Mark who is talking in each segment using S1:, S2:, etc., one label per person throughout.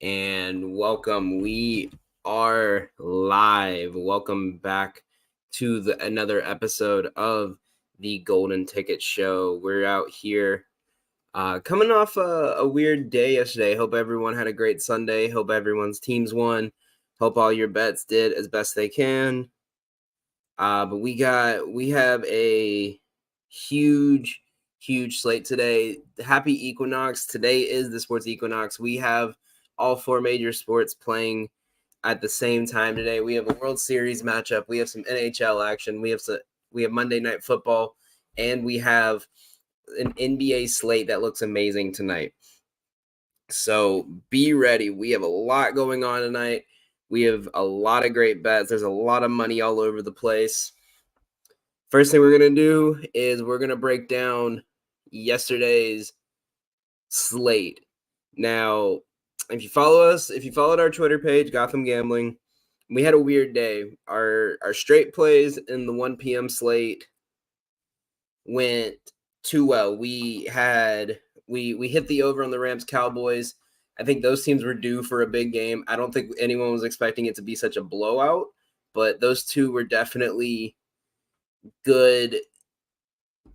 S1: and welcome. We are live. Welcome back to another episode of the Golden Ticket Show. We're out here coming off a weird day yesterday. Hope everyone had a great Sunday. Hope everyone's teams won. Hope all your bets did as best they can. But we have a huge slate today. Happy Equinox. Today is the sports equinox. We have all four major sports playing at the same time today. We have a World Series matchup. We have some NHL action. We have Monday Night Football, and we have an NBA slate that looks amazing tonight. So be ready. We have a lot going on tonight. We have a lot of great bets. There's a lot of money all over the place. First thing we're going to do is we're going to break down yesterday's slate. Now, if you followed our Twitter page, Gotham Gambling, we had a weird day. Our straight plays in the 1 p.m. slate went too well. We hit the over on the Rams Cowboys. I think those teams were due for a big game. I don't think anyone was expecting it to be such a blowout, but those two were definitely good.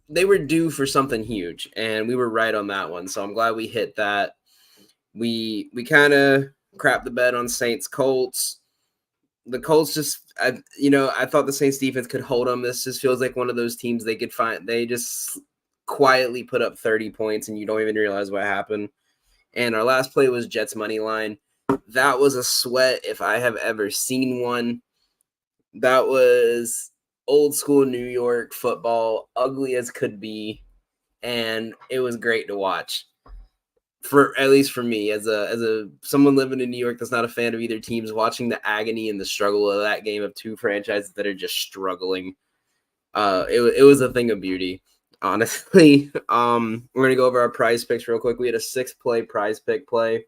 S1: They were due for something huge, and we were right on that one. So I'm glad we hit that. We kind of crapped the bed on Saints Colts. The Colts I thought the Saints defense could hold them. This just feels like one of those teams they could find. They just quietly put up 30 points, and you don't even realize what happened. And our last play was Jets money line. That was a sweat if I have ever seen one. That was old school New York football, ugly as could be, and it was great to watch. At least for me, as someone living in New York that's not a fan of either teams, watching the agony and the struggle of that game of two franchises that are just struggling, it was a thing of beauty. Honestly, we're gonna go over our prize picks real quick. We had a 6-play prize pick play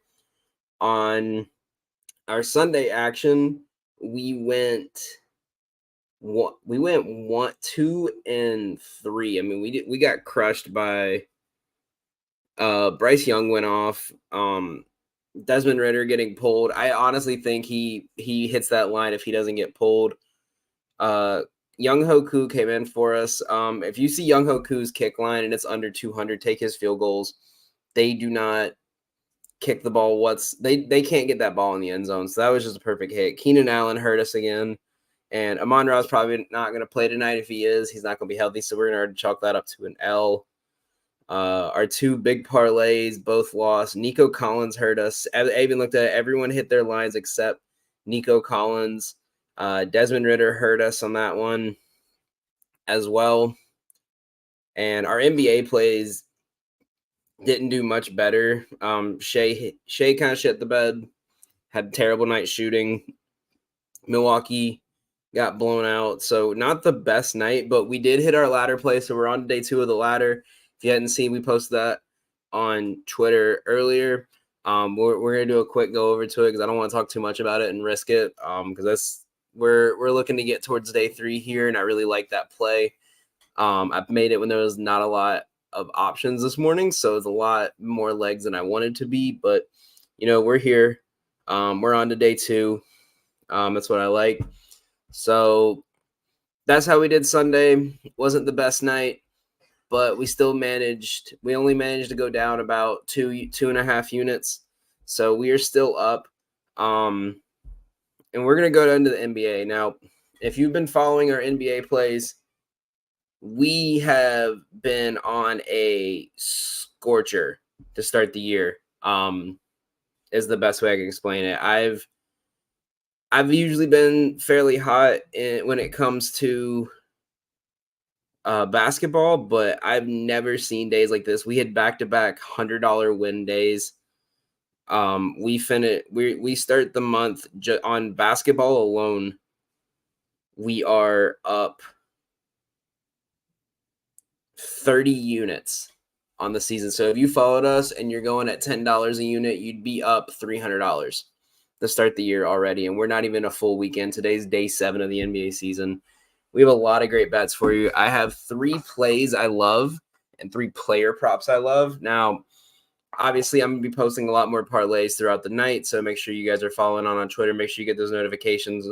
S1: on our Sunday action. We went 1, 2, and 3. I mean, we got crushed by Bryce Young went off. Desmond Ridder getting pulled. I honestly think he hits that line if he doesn't get pulled. Young Hoku came in for us. If you see Young Hoku's kick line and it's under 200, take his field goals. They do not kick the ball. They can't get that ball in the end zone. So that was just a perfect hit. Keenan Allen hurt us again. And Amon-Ra is probably not going to play tonight. If he is, he's not going to be healthy. So we're going to chalk that up to an L. Our two big parlays both lost. Nico Collins hurt us. I even looked at it. Everyone hit their lines except Nico Collins. Desmond Ridder hurt us on that one as well. And our NBA plays didn't do much better. Shea kind of shit the bed. Had a terrible night shooting. Milwaukee got blown out. So not the best night, but we did hit our ladder play. So we're on day 2 of the ladder. If you hadn't seen, we posted that on Twitter earlier. We're going to do a quick go over to it because I don't want to talk too much about it and risk it because we're looking to get towards day 3 here, and I really like that play. I've made it when there was not a lot of options this morning, so it's a lot more legs than I wanted to be, but we're here. We're on to day 2. That's what I like. So that's how we did Sunday. Wasn't the best night, but we still managed. We only managed to go down about 2.5 units. So we are still up. And we're going to go down to the NBA. Now, if you've been following our NBA plays, we have been on a scorcher to start the year, is the best way I can explain it. I've usually been fairly hot when it comes to basketball, but I've never seen days like this. We had back-to-back $100 win days. We start the month on basketball alone. We are up 30 units on the season. So if you followed us and you're going at $10 a unit, you'd be up $300 to start the year already. And we're not even a full weekend. Today's day 7 of the NBA season. We have a lot of great bets for you. I have 3 plays I love and 3 player props I love. Now, Obviously, I'm going to be posting a lot more parlays throughout the night, so make sure you guys are following on Twitter. Make sure you get those notifications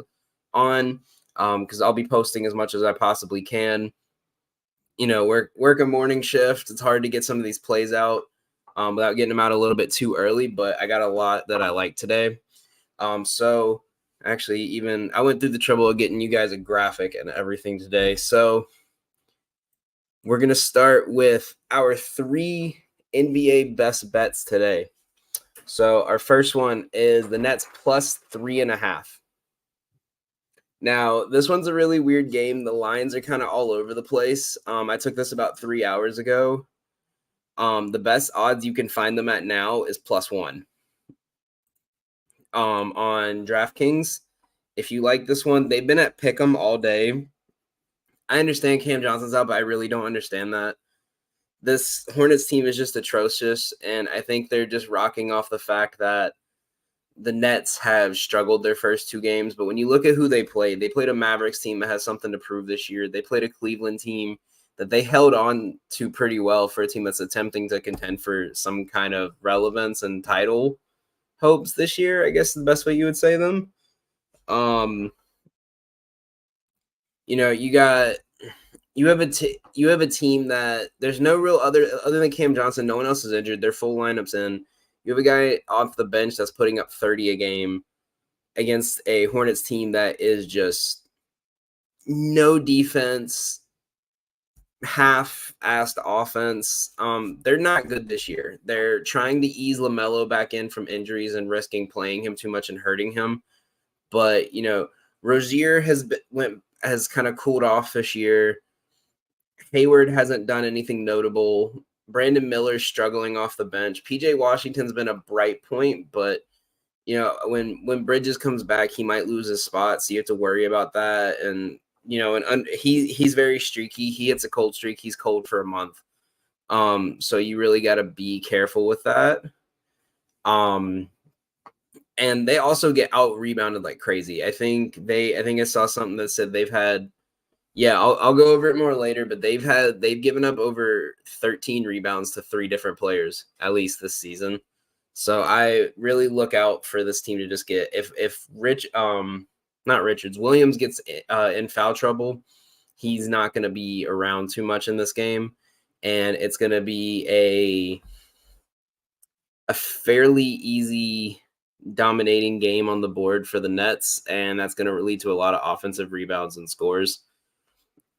S1: on, because I'll be posting as much as I possibly can. Work a morning shift. It's hard to get some of these plays out without getting them out a little bit too early, but I got a lot that I like today. So actually, even I went through the trouble of getting you guys a graphic and everything today. So we're going to start with our 3 NBA best bets today. So our first one is the Nets plus 3.5. Now, this one's a really weird game. The lines are kind of all over the place. I took this about 3 hours ago. The best odds you can find them at now is +1. On DraftKings, if you like this one, they've been at Pick'em all day. I understand Cam Johnson's out, but I really don't understand that. This Hornets team is just atrocious, and I think they're just rocking off the fact that the Nets have struggled their first 2 games. But when you look at who they played a Mavericks team that has something to prove this year. They played a Cleveland team that they held on to pretty well for a team that's attempting to contend for some kind of relevance and title hopes this year, I guess is the best way you would say them. You have a team that there's no real other than Cam Johnson, no one else is injured. Their full lineup's in. You have a guy off the bench that's putting up 30 a game against a Hornets team that is just no defense, half-assed offense. They're not good this year. They're trying to ease LaMelo back in from injuries and risking playing him too much and hurting him. But, Rozier has kind of cooled off this year. Hayward hasn't done anything notable. Brandon Miller's struggling off the bench. PJ Washington's been a bright point, but when Bridges comes back, he might lose his spot, so you have to worry about that. And he's very streaky. He hits a cold streak. He's cold for a month. So you really got to be careful with that. And they also get out rebounded like crazy. I think I saw something that said they've had. Yeah, I'll go over it more later, but they've given up over 13 rebounds to 3 different players at least this season. So I really look out for this team to just get if Williams gets in foul trouble, he's not going to be around too much in this game, and it's going to be a fairly easy dominating game on the board for the Nets, and that's going to lead to a lot of offensive rebounds and scores.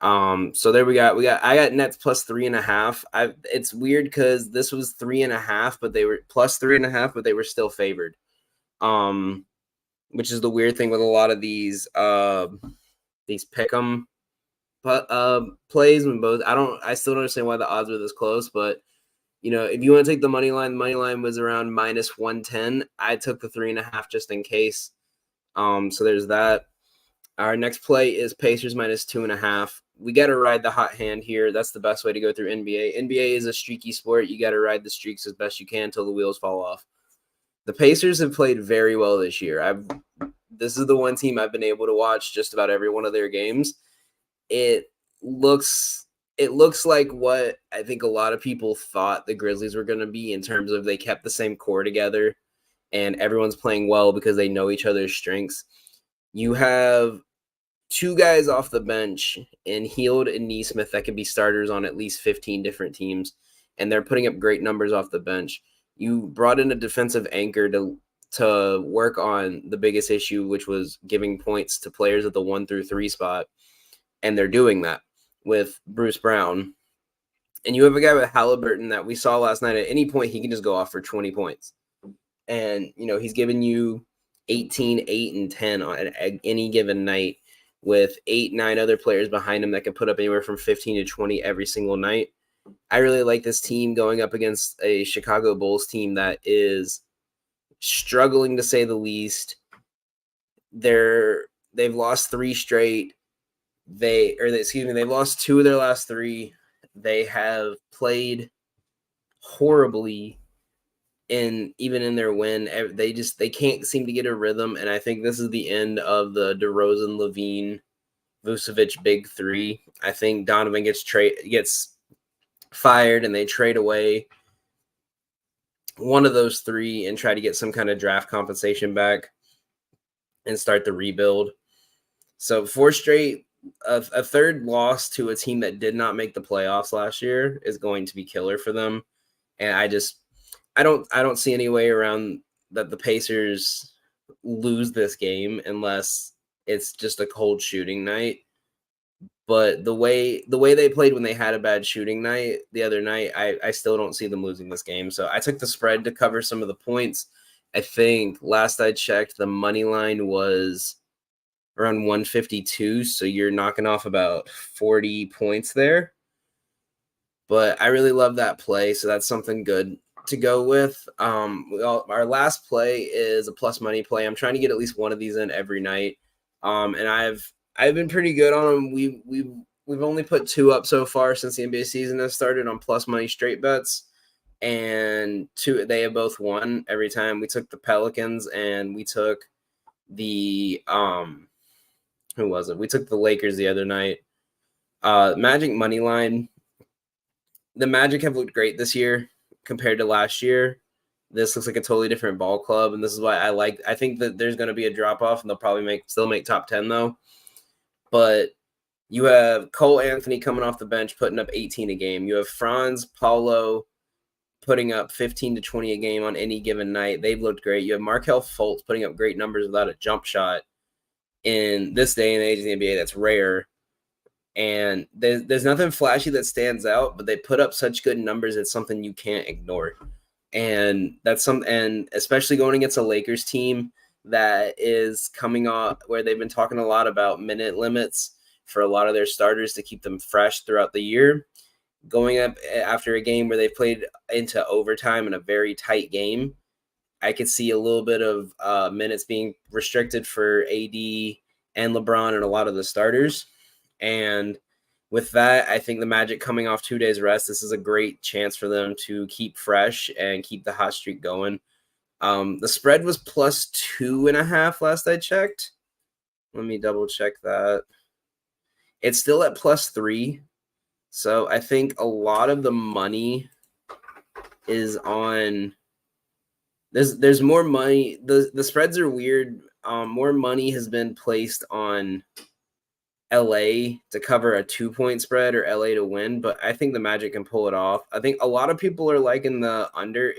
S1: So there I got Nets plus 3.5. It's weird because this was 3.5, but they were plus 3.5, but they were still favored. Which is the weird thing with a lot of these pick'em plays when both. I still don't understand why the odds were this close, but if you want to take the money line was around -110. I took the 3.5 just in case. So there's that. Our next play is Pacers -2.5. We got to ride the hot hand here. That's the best way to go through NBA. NBA is a streaky sport. You got to ride the streaks as best you can until the wheels fall off. The Pacers have played very well this year. This is the one team I've been able to watch just about every one of their games. It looks like what I think a lot of people thought the Grizzlies were going to be in terms of they kept the same core together and everyone's playing well because they know each other's strengths. You have 2 guys off the bench in Hield and Nesmith that can be starters on at least 15 different teams, and they're putting up great numbers off the bench. You brought in a defensive anchor to work on the biggest issue, which was giving points to players at the 1 through 3 spot, and they're doing that with Bruce Brown. And you have a guy with Halliburton that we saw last night. At any point, he can just go off for 20 points. And, he's giving you 18, 8, and 10 on any given night with 8, 9 other players behind him that can put up anywhere from 15 to 20 every single night. I really like this team going up against a Chicago Bulls team that is struggling to say the least. They've lost 3 straight. They've lost 2 of their last 3. They have played horribly even in their win. They can't seem to get a rhythm, and I think this is the end of the DeRozan, Levine, Vucevic big 3. I think Donovan gets fired and they trade away one of those three and try to get some kind of draft compensation back and start the rebuild. So 4 straight, a third loss to a team that did not make the playoffs last year is going to be killer for them. And I don't see any way around that the Pacers lose this game unless it's just a cold shooting night. But the way they played when they had a bad shooting night the other night, I still don't see them losing this game. So I took the spread to cover some of the points. I think last I checked, the money line was around 152. So you're knocking off about 40 points there. But I really love that play. So that's something good to go with. Our last play is a plus money play. I'm trying to get at least one of these in every night. And I've been pretty good on them. We've only put 2 up so far since the NBA season has started on plus money straight bets, and 2 they have both won every time. We took the Pelicans and we took the who was it? We took the Lakers the other night. Magic money line. The Magic have looked great this year compared to last year. This looks like a totally different ball club, and this is why I think that there's going to be a drop-off, and they'll probably still make top 10, though. But you have Cole Anthony coming off the bench, putting up 18 a game. You have Franz Paulo putting up 15 to 20 a game on any given night. They've looked great. You have Markelle Fultz putting up great numbers without a jump shot. In this day and age in the NBA, that's rare. And there's nothing flashy that stands out, but they put up such good numbers, it's something you can't ignore. And and especially going against a Lakers team that is coming off where they've been talking a lot about minute limits for a lot of their starters to keep them fresh throughout the year. Going up after a game where they've played into overtime in a very tight game, I could see a little bit of minutes being restricted for AD and LeBron and a lot of the starters. And with that, I think the Magic coming off 2 days rest, this is a great chance for them to keep fresh and keep the hot streak going. The spread was plus 2.5 last I checked. Let me double check that. It's still at plus 3. So I think a lot of the money is on. There's more money. The spreads are weird. More money has been placed on LA to cover a 2-point spread or LA to win, but I think the Magic can pull it off. I think a lot of people are liking the under.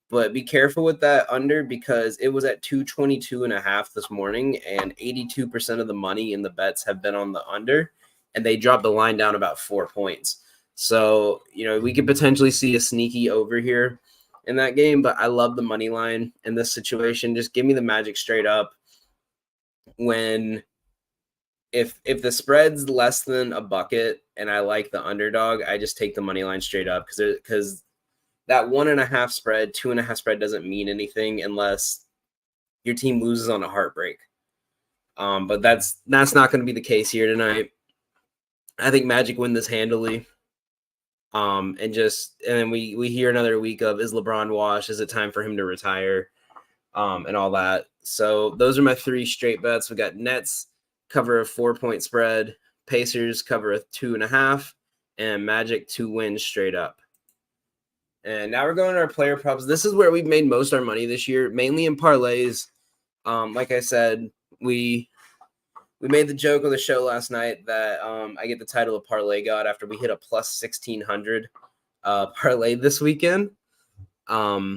S1: But be careful with that under because it was at 222.5 this morning, and 82% of the money in the bets have been on the under, and they dropped the line down about 4 points. So, we could potentially see a sneaky over here in that game, but I love the money line in this situation. Just give me the Magic straight up. If the spread's less than a bucket and I like the underdog, I just take the money line straight up because that 1.5 spread, 2.5 spread doesn't mean anything unless your team loses on a heartbreak. But that's not going to be the case here tonight. I think Magic win this handily. And then we hear another week of, is LeBron washed? Is it time for him to retire? And all that. So those are my 3 straight bets. We got Nets cover a 4-point spread, Pacers cover a 2.5, and Magic to win straight up. And now we're going to our player props. This is where we've made most of our money this year, mainly in parlays. Like I said, we made the joke on the show last night that I get the title of Parlay God after we hit a plus 1,600 parlay this weekend. But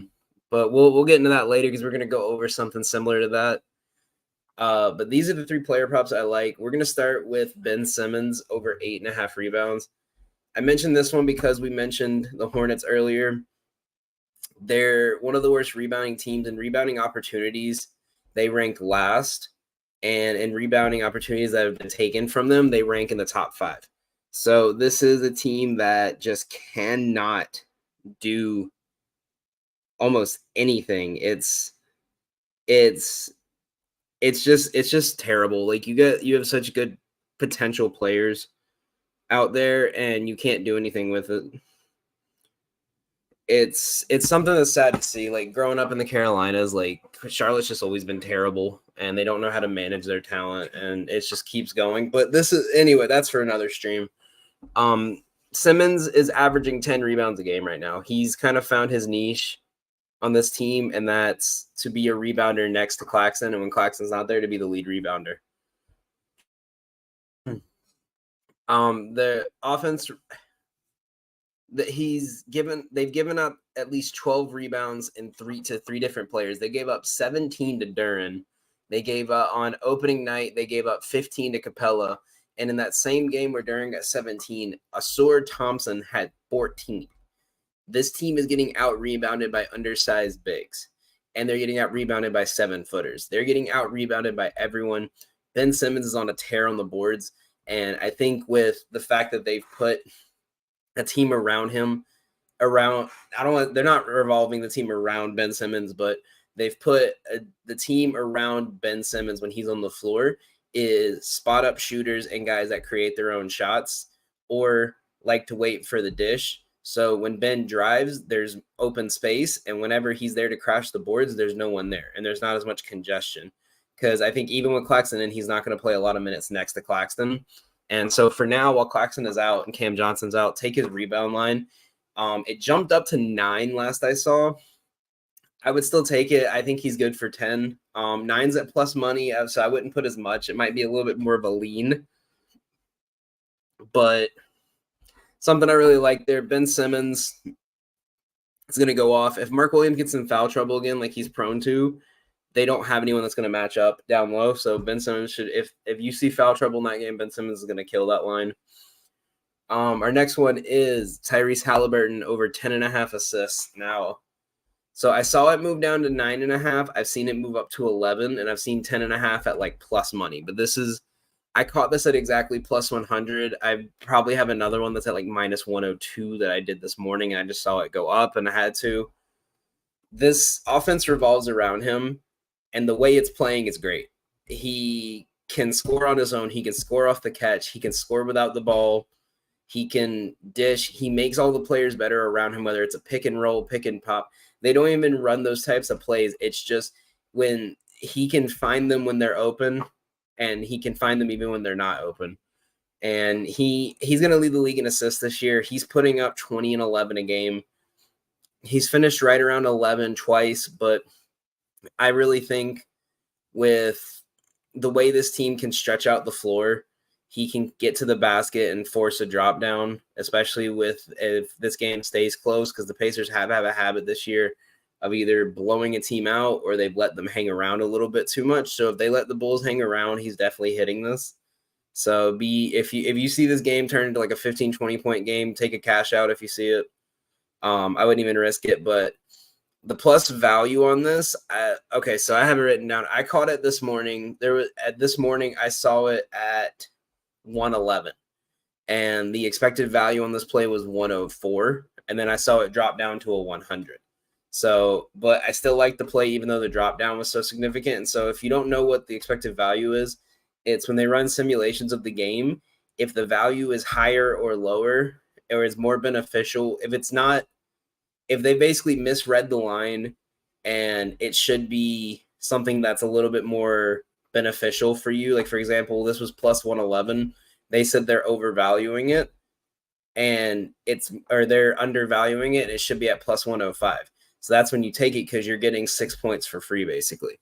S1: we'll get into that later because we're going to go over something similar to that. But these are the 3 player props I like. We're going to start with Ben Simmons over 8.5 rebounds. I mentioned this one because we mentioned the Hornets earlier. They're one of the worst rebounding teams in rebounding opportunities. They rank last, and in rebounding opportunities that have been taken from them, they rank in the top 5. So this is a team that just cannot do almost anything. It's just terrible. Like you have such good potential players out there and you can't do anything with it. It's something that's sad to see. Like growing up in the Carolinas, like Charlotte's just always been terrible and they don't know how to manage their talent and it just keeps going. But that's for another stream. Simmons is averaging 10 rebounds a game right now. He's kind of found his niche on this team, and that's to be a rebounder next to Claxton, and when Claxton's not there, to be the lead rebounder. The offense that they've given up at least 12 rebounds in three different players. They gave up 17 to Duren. They gave on opening night, they gave up 15 to Capella. And in that same game where Duren got 17, Asur Thompson had 14. This team is getting out rebounded by undersized bigs, and they're getting out rebounded by 7-footers. They're getting out rebounded by everyone. Ben Simmons is on a tear on the boards. And I think with the fact that they've put a team around him, they're not revolving the team around Ben Simmons, but they've put the team around Ben Simmons when he's on the floor is spot up shooters and guys that create their own shots or like to wait for the dish. So when Ben drives, there's open space, and whenever he's there to crash the boards, there's no one there, and there's not as much congestion. Because I think even with Claxton in, he's not going to play a lot of minutes next to Claxton. And so for now, while Claxton is out and Cam Johnson's out, take his rebound line. It jumped up to 9 last I saw. I would still take it. I think he's good for 10. 9's at plus money, so I wouldn't put as much. It might be a little bit more of a lean. But something I really like there, Ben Simmons is going to go off. If Mark Williams gets in foul trouble again, like he's prone to, they don't have anyone that's going to match up down low. So Ben Simmons should, if you see foul trouble in that game, Ben Simmons is going to kill that line. Our next one is Tyrese Halliburton over 10.5 assists now. So I saw it move down to 9.5. I've seen it move up to 11, and I've seen 10.5 at like plus money. But I caught this at exactly plus 100. I probably have another one that's at like minus 102 that I did this morning, and I just saw it go up, and I had to. This offense revolves around him, and the way it's playing is great. He can score on his own. He can score off the catch. He can score without the ball. He can dish. He makes all the players better around him, whether it's a pick and roll, pick and pop. They don't even run those types of plays. It's just when he can find them when they're open, and he can find them even when they're not open. And he's going to lead the league in assists this year. He's putting up 20 and 11 a game. He's finished right around 11 twice, but I really think with the way this team can stretch out the floor, he can get to the basket and force a drop down, especially if this game stays close, because the Pacers have a habit this year of either blowing a team out or they've let them hang around a little bit too much. So if they let the Bulls hang around, he's definitely hitting this. So if you see this game turn into like a 15, 20-point game, take a cash out if you see it. I wouldn't even risk it, but the plus value on this, so I have it written down. I caught it this morning. This morning I saw it at 111, and the expected value on this play was 104, and then I saw it drop down to a 100. So, but I still like the play even though the drop down was so significant. And so if you don't know what the expected value is, it's when they run simulations of the game, if the value is higher or lower or is more beneficial, if they basically misread the line and it should be something that's a little bit more beneficial for you. Like, for example, this was plus 111. They said they're overvaluing it and they're undervaluing it. And it should be at plus 105. So that's when you take it because you're getting 6 points for free, basically.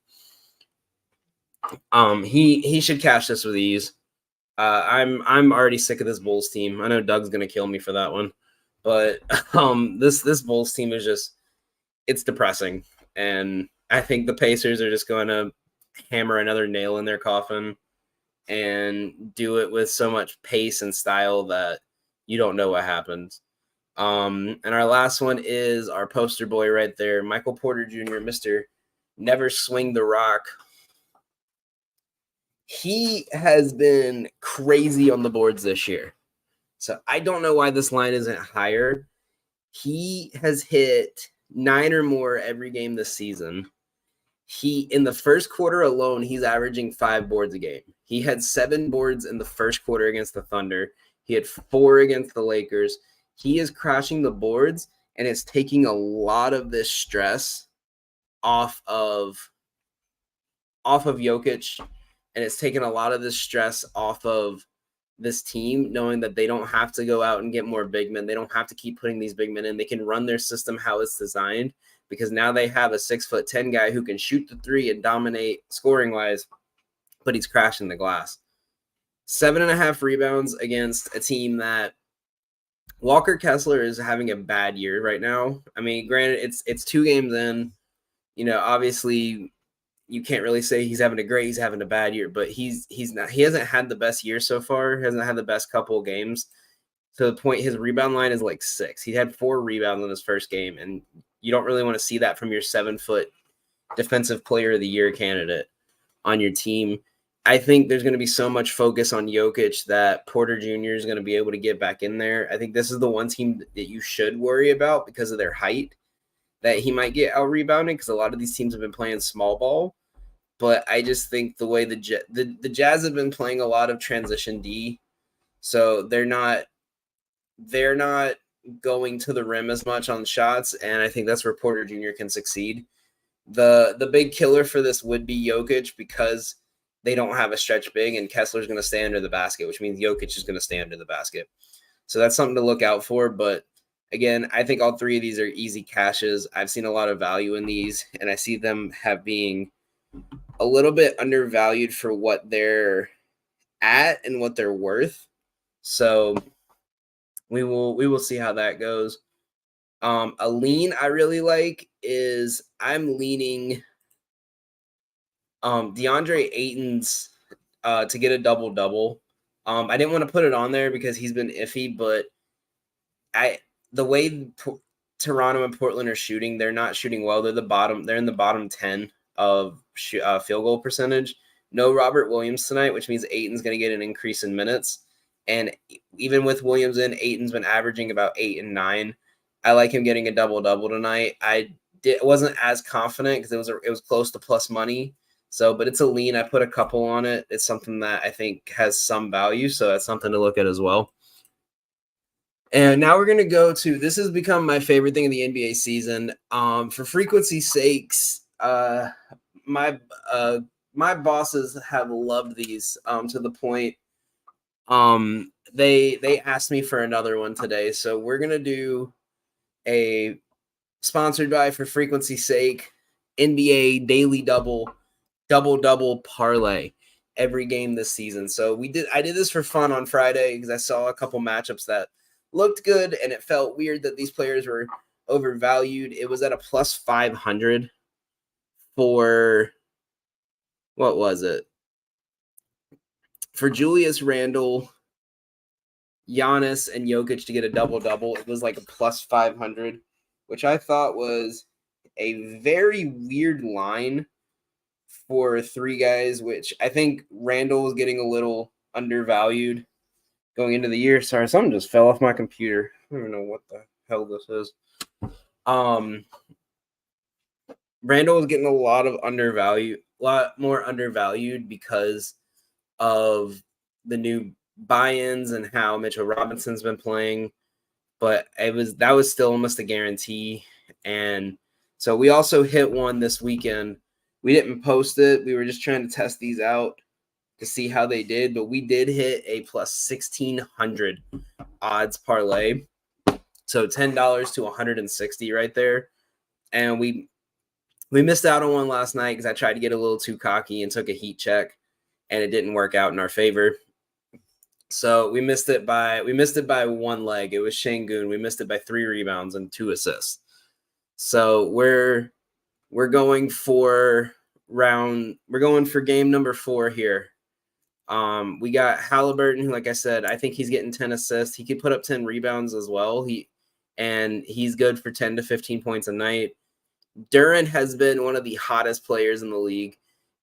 S1: He should cash this with ease. I'm already sick of this Bulls team. I know Doug's gonna kill me for that one, but this Bulls team is it's depressing, and I think the Pacers are just going to hammer another nail in their coffin and do it with so much pace and style that you don't know what happens. And our last one is our poster boy right there, Michael Porter Jr., Mr. Never Swing the Rock. He has been crazy on the boards this year. So I don't know why this line isn't higher. He has hit 9 or more every game this season. In the first quarter alone, he's averaging 5 boards a game. He had 7 boards in the first quarter against the Thunder. He had 4 against the Lakers. He is crashing the boards, and it's taking a lot of this stress off of Jokic, and it's taken a lot of this stress off of this team, knowing that they don't have to go out and get more big men. They don't have to keep putting these big men in. They can run their system how it's designed, because now they have a 6'10" guy who can shoot the three and dominate scoring wise, but he's crashing the glass. 7.5 rebounds against a team that Walker Kessler is having a bad year right now. I mean, granted, it's 2 games in. Obviously, you can't really say he's having a bad year, but he's not. He hasn't had the best year so far. He hasn't had the best couple of games. To the point, his rebound line is like 6. He had 4 rebounds in his first game, and you don't really want to see that from your 7-foot defensive player of the year candidate on your team. I think there's going to be so much focus on Jokic that Porter Jr. is going to be able to get back in there. I think this is the one team that you should worry about because of their height, that he might get out-rebounded, because a lot of these teams have been playing small ball. But I just think the way the Jazz have been playing a lot of transition D, so they're not going to the rim as much on shots, and I think that's where Porter Jr. can succeed. The big killer for this would be Jokic, because they don't have a stretch big, and Kessler's going to stay under the basket, which means Jokic is going to stay under the basket. So that's something to look out for. But again, I think all 3 of these are easy cashes. I've seen a lot of value in these, and I see them being a little bit undervalued for what they're at and what they're worth. So we will see how that goes. A lean I really like is I'm leaning DeAndre Ayton's to get a double-double. I didn't want to put it on there because he's been iffy, but the way Toronto and Portland are shooting, they're not shooting well. They're in the bottom 10 of field goal percentage. No Robert Williams tonight, which means Ayton's going to get an increase in minutes. And even with Williams in, Ayton's been averaging about 8 and 9. I like him getting a double-double tonight. I wasn't as confident because it was close to plus money. So, but it's a lean. I put a couple on it. It's something that I think has some value, so that's something to look at as well. And now we're going to go to, this has become my favorite thing in the NBA season. For frequency's sakes, my bosses have loved these to the point they asked me for another one today. So we're going to do a sponsored by, for frequency's sake, NBA daily double parlay every game this season. So I did this for fun on Friday because I saw a couple matchups that looked good, and it felt weird that these players were overvalued. It was at a plus 500 for, what was it? For Julius Randle, Giannis, and Jokic to get a double-double. It was like a plus 500, which I thought was a very weird line for 3 guys, which I think Randle was getting a little undervalued going into the year. Sorry, something just fell off my computer. I don't even know what the hell this is. Randle was getting a lot more undervalued because of the new buy-ins and how Mitchell Robinson's been playing. But that was still almost a guarantee. And so we also hit one this weekend. We didn't post it. We were just trying to test these out to see how they did, but we did hit a plus 1,600 odds parlay. So $10 to 160 right there. And we missed out on one last night because I tried to get a little too cocky and took a heat check, and it didn't work out in our favor. So we missed it by 1 leg. It was Şengün. We missed it by 3 rebounds and 2 assists. So we're going for game number 4 here. We got Halliburton, who, like I said, I think he's getting 10 assists. He could put up 10 rebounds as well. He's good for 10 to 15 points a night. Durant has been one of the hottest players in the league.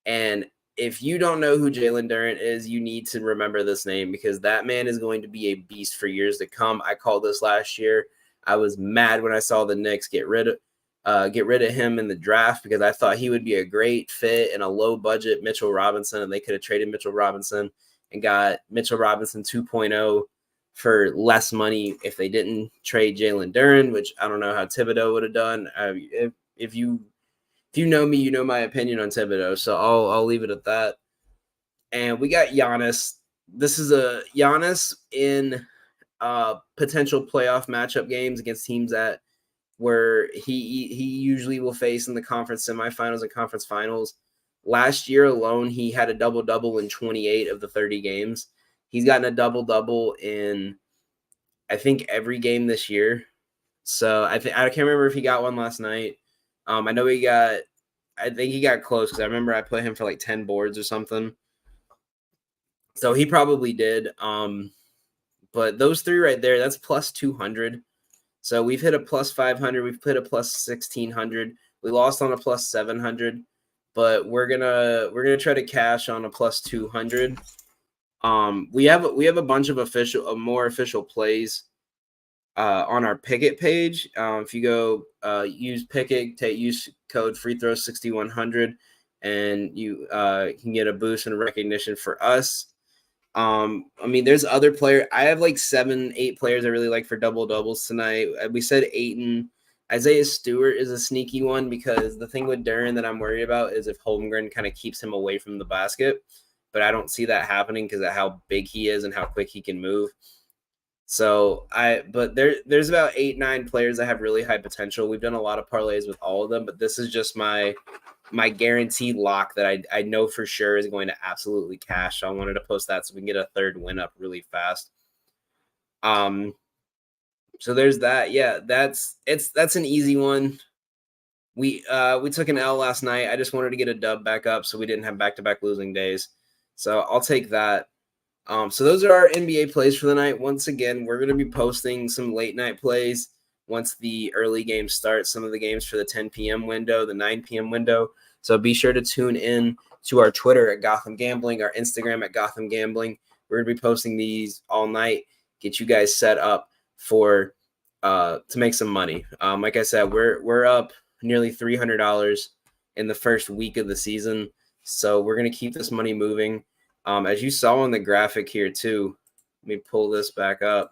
S1: And if you don't know who Jalen Durant is, you need to remember this name, because that man is going to be a beast for years to come. I called this last year. I was mad when I saw the Knicks get rid of him in the draft, because I thought he would be a great fit in a low budget Mitchell Robinson, and they could have traded Mitchell Robinson and got Mitchell Robinson 2.0 for less money if they didn't trade Jalen Durant, which I don't know how Thibodeau would have done. If you know me, you know my opinion on Thibodeau, so I'll leave it at that. And we got Giannis. This is a Giannis in potential playoff matchup games against teams that where he usually will face in the conference semifinals and conference finals. Last year alone, he had a double-double in 28 of the 30 games. He's gotten a double-double in, I think, every game this year. So I can't remember if he got one last night. I know I think he got close because I remember I put him for like 10 boards or something. So he probably did. But those three right there, that's plus 200. So we've hit a plus 500. We've hit a plus 1600. We lost on a plus 700, but we're gonna try to cash on a plus 200. We have a bunch of more official plays on our Pickett page. If you go use Pickett, use code free throw 6100, and you can get a boost in recognition for us. I mean, there's other players. I have like 7-8 players I really like for double doubles tonight. We said Ayton. Isaiah Stewart is a sneaky one because the thing with Duren that I'm worried about is if Holmgren kind of keeps him away from the basket, but I don't see that happening because of how big he is and how quick he can move. So there's about 8-9 players that have really high potential. We've done a lot of parlays with all of them, but this is just my guaranteed lock that I know for sure is going to absolutely cash. So I wanted to post that so we can get a third win up really fast. So there's that. Yeah, that's an easy one. We took an L last night. I just wanted to get a dub back up so we didn't have back-to-back losing days. So I'll take that. So those are our NBA plays for the night. Once again, we're going to be posting some late night plays once the early games start, some of the games for the 10 p.m. window, the 9 p.m. window. So be sure to tune in to our Twitter at Gotham Gambling, our Instagram at Gotham Gambling. We're going to be posting these all night, get you guys set up for to make some money. Like I said, we're up nearly $300 in the first week of the season. So we're going to keep this money moving. As you saw on the graphic here too, let me pull this back up.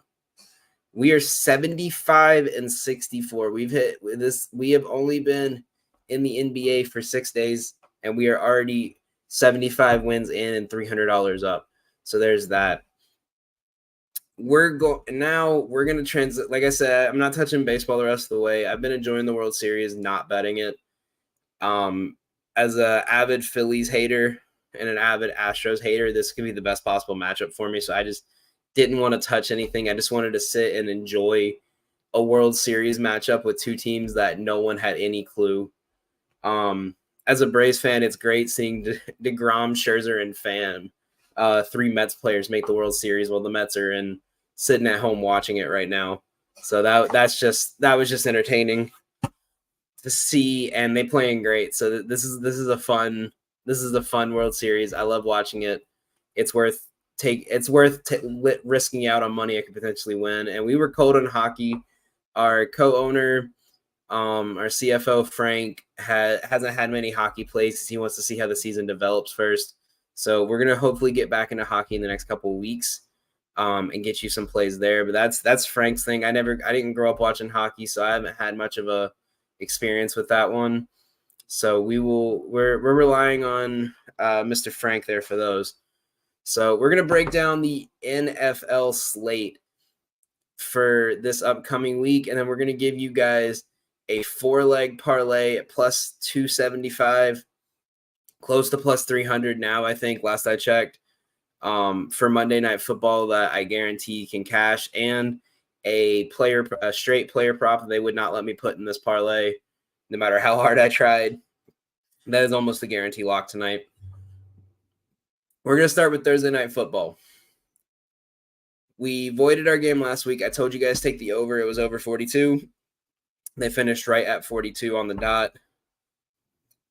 S1: We are 75-64. We've hit this. We have only been in the NBA for 6 days, and we are already 75 wins in and $300 up. So there's that. We're going to transit. Like I said, I'm not touching baseball the rest of the way. I've been enjoying the World Series, not betting it. As a avid Phillies hater and an avid Astros hater, this could be the best possible matchup for me. So I just didn't want to touch anything. I just wanted to sit and enjoy a World Series matchup with two teams that no one had any clue. As a Braves fan, it's great seeing DeGrom, Scherzer, and Pham, three Mets players make the World Series while the Mets are sitting at home watching it right now. So that was just entertaining to see, and they playing great. So this is a fun World Series. I love watching it. It's worth risking out on money I could potentially win. And we were cold on hockey. Our co-owner, our CFO Frank hasn't had many hockey plays because he wants to see how the season develops first. So we're gonna hopefully get back into hockey in the next couple of weeks, and get you some plays there. But that's Frank's thing. I didn't grow up watching hockey, so I haven't had much of a experience with that one. So we're relying on Mr. Frank there for those. So we're gonna break down the NFL slate for this upcoming week, and then we're gonna give you guys a 4-leg parlay at plus 275, close to plus 300 now. I think last I checked, for Monday Night Football that I guarantee can cash, and a straight player prop they would not let me put in this parlay, no matter how hard I tried. That is almost a guarantee lock tonight. We're going to start with Thursday Night Football. We voided our game last week. I told you guys take the over. It was over 42. They finished right at 42 on the dot.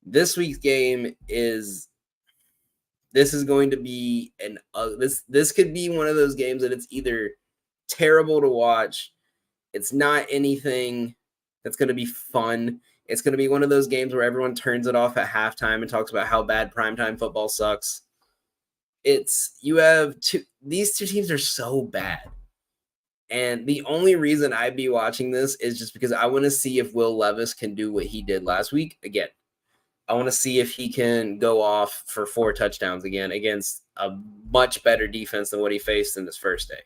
S1: This week's game is going to be this could be one of those games that it's either terrible to watch, it's not anything that's going to be fun. It's going to be one of those games where everyone turns it off at halftime and talks about how bad primetime football sucks. These two teams are so bad. And the only reason I'd be watching this is just because I want to see if Will Levis can do what he did last week again. I want to see if he can go off for 4 touchdowns again against a much better defense than what he faced in his first day.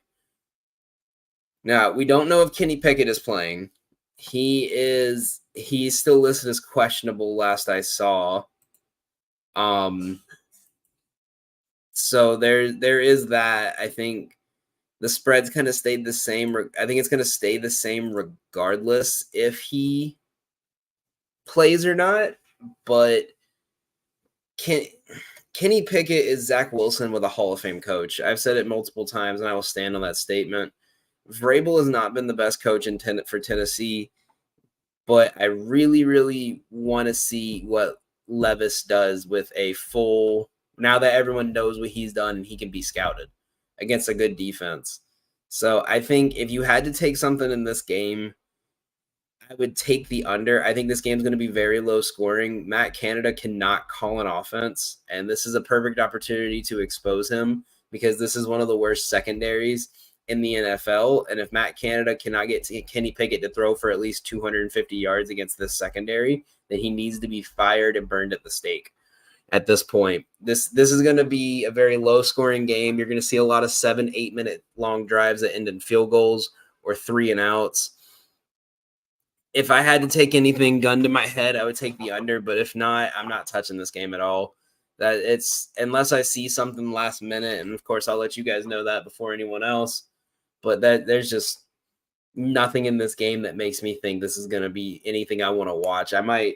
S1: Now, we don't know if Kenny Pickett is playing. He's still listed as questionable last I saw. So there is that. I think the spread's kind of stayed the same. I think it's going to stay the same regardless if he plays or not. But Kenny Pickett is Zach Wilson with a Hall of Fame coach. I've said it multiple times, and I will stand on that statement. Vrabel has not been the best coach for Tennessee, but I really, really want to see what Levis does with a full – now that everyone knows what he's done and he can be scouted against a good defense. So I think if you had to take something in this game, I would take the under. I think this game's going to be very low scoring. Matt Canada cannot call an offense, and this is a perfect opportunity to expose him because this is one of the worst secondaries in the NFL. And if Matt Canada cannot get Kenny Pickett to throw for at least 250 yards against this secondary, then he needs to be fired and burned at the stake. At this point, this is going to be a very low scoring game. You're going to see a lot of 7-8 minute long drives that end in field goals or 3 and outs. If I had to take anything gun to my head, I would take the under, but if not, I'm not touching this game at all. That it's unless I see something last minute, and of course I'll let you guys know that before anyone else. But there's just nothing in this game that makes me think this is going to be anything I want to watch. I might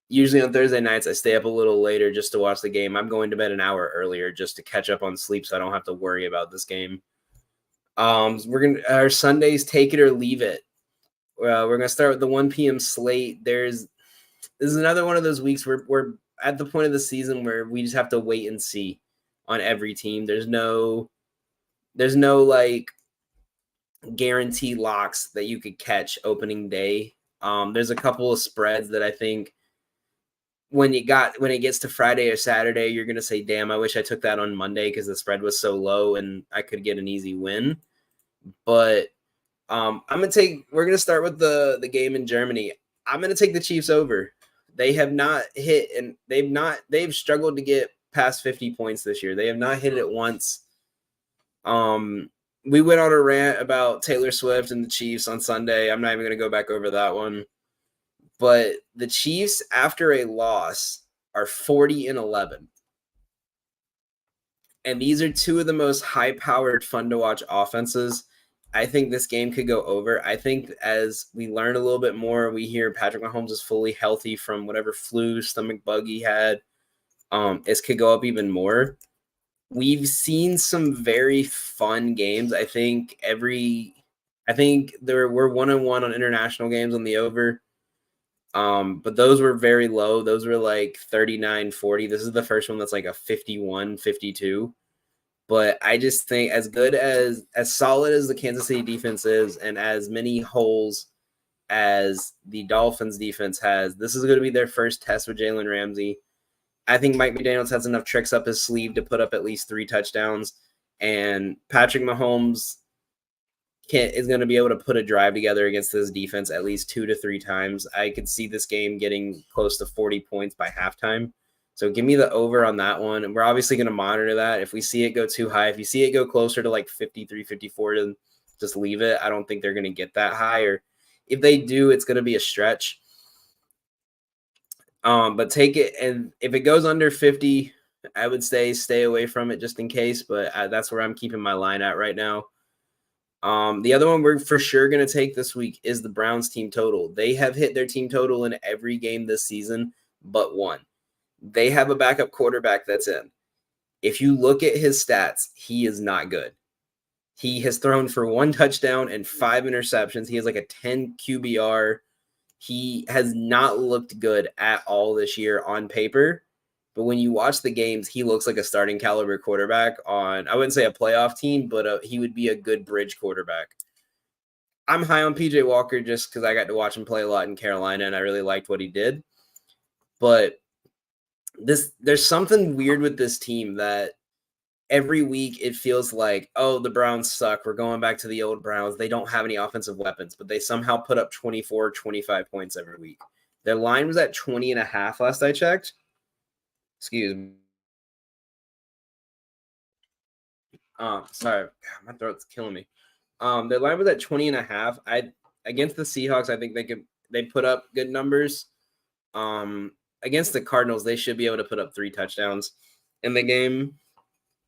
S1: usually on Thursday nights I stay up a little later just to watch the game. I'm going to bed an hour earlier just to catch up on sleep so I don't have to worry about this game. Our Sundays, take it or leave it. We're gonna start with the 1 p.m. slate. This is another one of those weeks where we're at the point of the season where we just have to wait and see on every team. There's no like guarantee locks that you could catch opening day. There's a couple of spreads that I think when it gets to Friday or Saturday, you're gonna say, "Damn, I wish I took that on Monday because the spread was so low and I could get an easy win." But we're gonna start with the game in Germany. I'm gonna take the Chiefs over. They have not hit, and they've struggled to get past 50 points this year. They have not hit it once. We went on a rant about Taylor Swift and the Chiefs on Sunday. I'm not even gonna go back over that one. But the Chiefs, after a loss, are 40-11. And these are two of the most high-powered, fun-to-watch offenses. I think this game could go over. I think as we learn a little bit more, we hear Patrick Mahomes is fully healthy from whatever stomach bug he had. This could go up even more. We've seen some very fun games. I think we're 1-1 on international games on the over. But those were very low. Those were like 39-40. This is the first one that's like a 51-52. But I just think as solid as the Kansas City defense is and as many holes as the Dolphins defense has, this is going to be their first test with Jalen Ramsey. I think Mike McDaniels has enough tricks up his sleeve to put up at least 3 touchdowns. And Patrick Mahomes is going to be able to put a drive together against this defense at least 2 to 3 times. I could see this game getting close to 40 points by halftime. So give me the over on that one. And we're obviously going to monitor that. If we see it go too high, if you see it go closer to like 53, 54, then just leave it. I don't think they're going to get that high. Or if they do, it's going to be a stretch. But take it. And if it goes under 50, I would stay away from it just in case. But that's where I'm keeping my line at right now. The other one we're for sure going to take this week is the Browns team total. They have hit their team total in every game this season but one. They have a backup quarterback that's in. If you look at his stats, he is not good. He has thrown for 1 touchdown and 5 interceptions. He has like a 10 QBR. He has not looked good at all this year on paper. But when you watch the games, he looks like a starting caliber quarterback on, I wouldn't say a playoff team, but he would be a good bridge quarterback. I'm high on PJ Walker just because I got to watch him play a lot in Carolina, and I really liked what he did. But there's something weird with this team that every week it feels like, oh, the Browns suck. We're going back to the old Browns. They don't have any offensive weapons, but they somehow put up 24, 25 points every week. Their line was at 20.5 last I checked. Excuse me. Sorry, God, my throat's killing me. Their line was at 20.5. Against the Seahawks, I think they put up good numbers. Against the Cardinals, they should be able to put up 3 touchdowns in the game.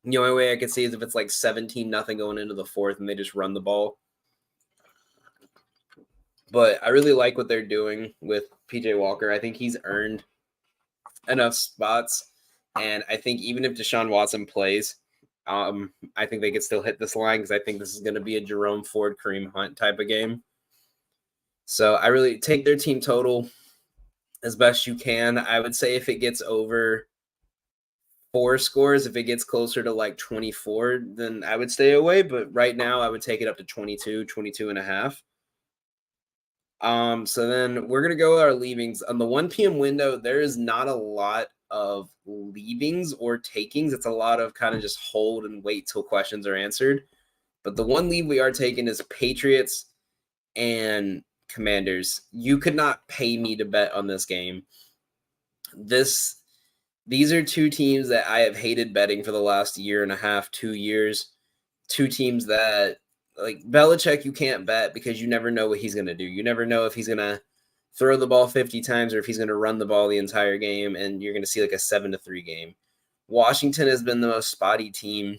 S1: The only way I could see is if it's like 17-0 going into the fourth and they just run the ball. But I really like what they're doing with PJ Walker. I think he's earned enough spots. And I think even if Deshaun Watson plays, I think they could still hit this line because I think this is going to be a Jerome Ford, Kareem Hunt type of game. So I really take their team total as best you can. I would say if it gets over 4 scores, if it gets closer to like 24, then I would stay away. But right now I would take it up to 22.5. So then we're going to go with our leavings. On the 1 p.m. window, there is not a lot of leavings or takings. It's a lot of kind of just hold and wait till questions are answered. But the one leave we are taking is Patriots and Commanders. You could not pay me to bet on this game. These are 2 teams that I have hated betting for the last year and a half, 2 years. 2 teams that, like Belichick, you can't bet because you never know what he's going to do. You never know if he's going to throw the ball 50 times or if he's going to run the ball the entire game, and you're going to see like a 7-3 game. Washington has been the most spotty team.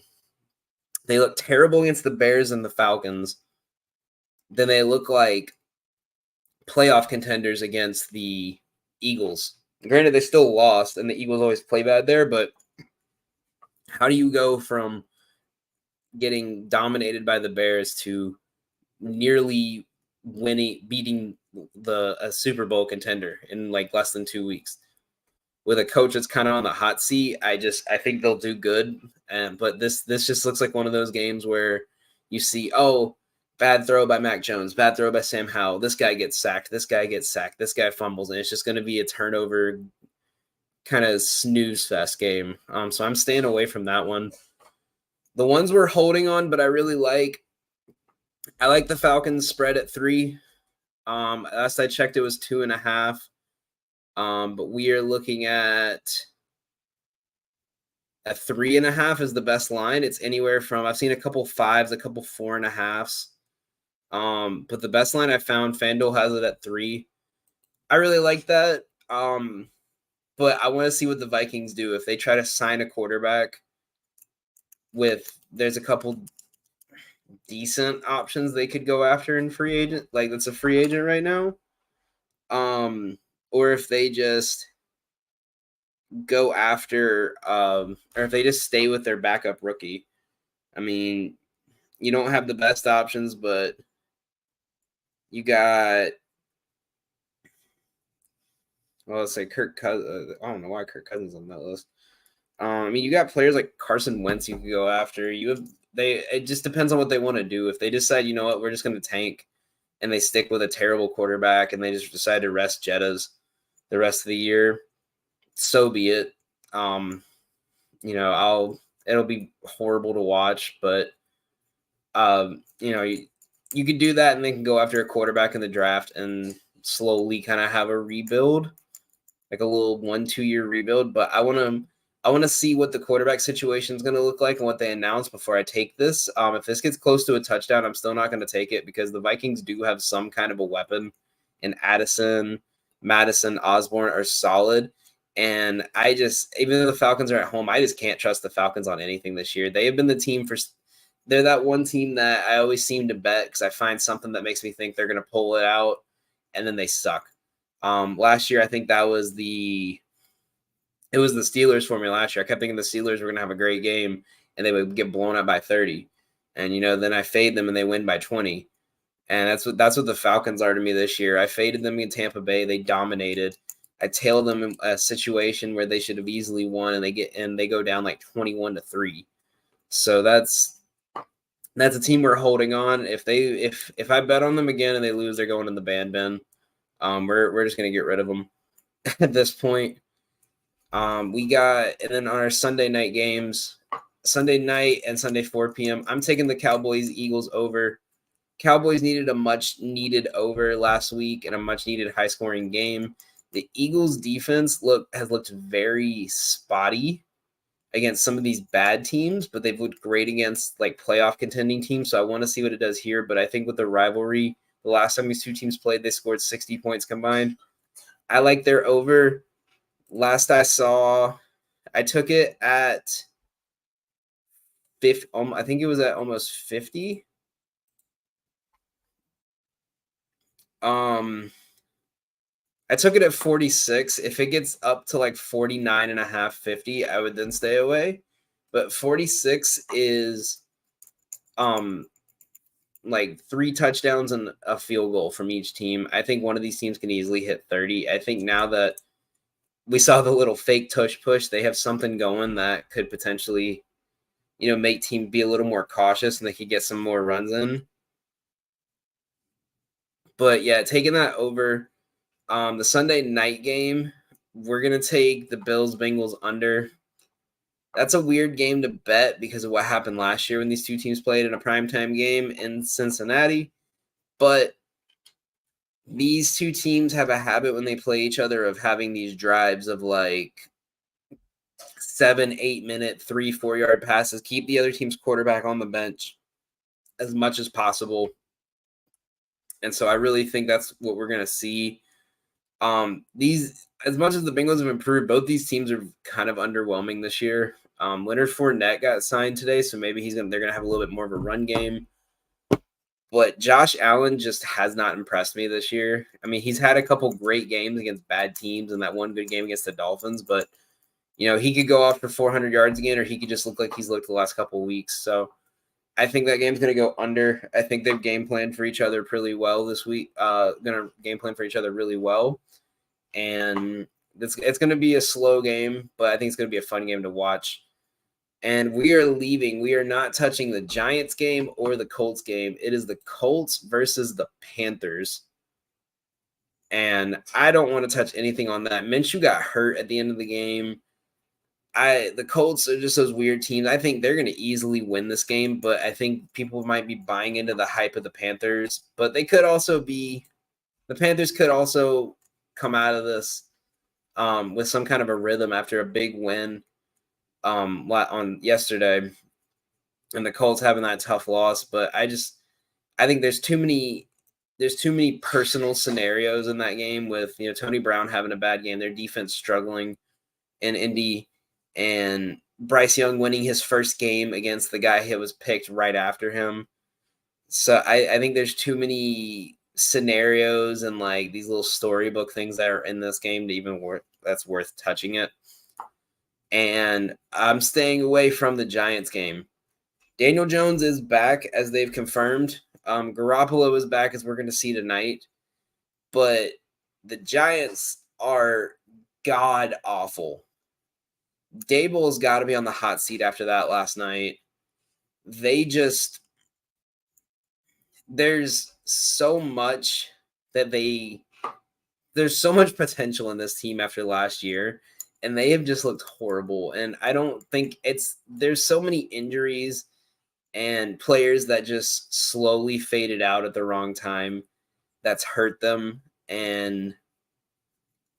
S1: They look terrible against the Bears and the Falcons. Then they look like playoff contenders against the Eagles. Granted, they still lost, and the Eagles always play bad there, but how do you go from getting dominated by the Bears to nearly beating a Super Bowl contender in like less than 2 weeks with a coach that's kind of on the hot seat? I think they'll do good. But this just looks like one of those games where you see, bad throw by Mac Jones, bad throw by Sam Howell. This guy gets sacked. This guy fumbles, and it's just going to be a turnover kind of snooze fest game. So I'm staying away from that one. The ones we're holding on, but I really like. I like the Falcons spread at 3. Last I checked, it was 2.5. But we are looking at a 3.5 is the best line. It's anywhere from, I've seen a couple 5s, a couple 4.5s. But the best line I found, FanDuel has it at 3. I really like that. But I want to see what the Vikings do if they try to sign a quarterback. There's a couple decent options they could go after in free agent, like that's a free agent right now. Or if they just go after, or if they just stay with their backup rookie. I mean, you don't have the best options, but you got, well, let's say Kirk Cousins. I don't know why Kirk Cousins is on that list. I mean, you got players like Carson Wentz you can go after. It just depends on what they want to do. If they decide, you know what, we're just going to tank, and they stick with a terrible quarterback, and they just decide to rest Jettas the rest of the year, so be it. It'll be horrible to watch, but you could do that, and they can go after a quarterback in the draft and slowly kind of have a rebuild, like a little 1-2 year rebuild. But I want to see what the quarterback situation is going to look like and what they announce before I take this. If this gets close to a touchdown, I'm still not going to take it because the Vikings do have some kind of a weapon, and Addison, Madison, Osborne are solid. And even though the Falcons are at home, I just can't trust the Falcons on anything this year. They have been the team they're that one team that I always seem to bet because I find something that makes me think they're going to pull it out, and then they suck. Last year, I think it was the Steelers for me last year. I kept thinking the Steelers were going to have a great game, and they would get blown up by 30. And, then I fade them, and they win by 20. And that's what the Falcons are to me this year. I faded them in Tampa Bay. They dominated. I tailed them in a situation where they should have easily won, and they go down like 21-3. So that's a team we're holding on. If I bet on them again and they lose, they're going in the ban bin. We're just gonna get rid of them at this point. And then on our Sunday night games, Sunday night and Sunday 4 p.m., I'm taking the Cowboys Eagles over. Cowboys needed a much needed over last week and a much needed high scoring game. The Eagles defense has looked very spotty. against some of these bad teams, but they've looked great against like playoff contending teams. So I want to see what it does here. But I think with the rivalry, the last time these two teams played, they scored 60 points combined. I like their over. Last I saw, I took it at 50. I think it was at almost 50. I took it at 46. If it gets up to like 49 and a half, 50, I would then stay away. But 46 is like 3 touchdowns and a field goal from each team. I think one of these teams can easily hit 30. I think now that we saw the little fake tush push, they have something going that could potentially, make team be a little more cautious and they could get some more runs in. But yeah, taking that over. The Sunday night game, we're going to take the Bills-Bengals under. That's a weird game to bet because of what happened last year when these two teams played in a primetime game in Cincinnati. But these two teams have a habit when they play each other of having these drives of like 7-8 minute 3-4 yard passes, keep the other team's quarterback on the bench as much as possible. And so I really think that's what we're going to see. These, as much as the Bengals have improved, both these teams are kind of underwhelming this year. Leonard Fournette got signed today, so maybe they're gonna have a little bit more of a run game. But Josh Allen just has not impressed me this year. I mean, he's had a couple great games against bad teams and that one good game against the Dolphins, but he could go off for 400 yards again, or he could just look like he's looked the last couple of weeks. So I think that game's gonna go under. I think they've game planned for each other pretty well this week. Gonna game plan for each other really well. And it's going to be a slow game, but I think it's going to be a fun game to watch. And we are leaving. We are not touching the Giants game or the Colts game. It is the Colts versus the Panthers. And I don't want to touch anything on that. Minshew got hurt at the end of the game. The Colts are just those weird teams. I think they're going to easily win this game, but I think people might be buying into the hype of the Panthers. But the Panthers could also come out of this with some kind of a rhythm after a big win on yesterday, and the Colts having that tough loss. But I think there's too many personal scenarios in that game with Tony Brown having a bad game, their defense struggling in Indy, and Bryce Young winning his first game against the guy who was picked right after him. So I think there's too many scenarios and like these little storybook things that are in this game to even worth touching it. And I'm staying away from the Giants game. Daniel Jones is back, as they've confirmed. Garoppolo is back, as we're going to see tonight. But the Giants are god awful. Dable's got to be on the hot seat after that last night. There's so much there's so much potential in this team after last year, and they have just looked horrible. And I don't think there's so many injuries and players that just slowly faded out at the wrong time that's hurt them. And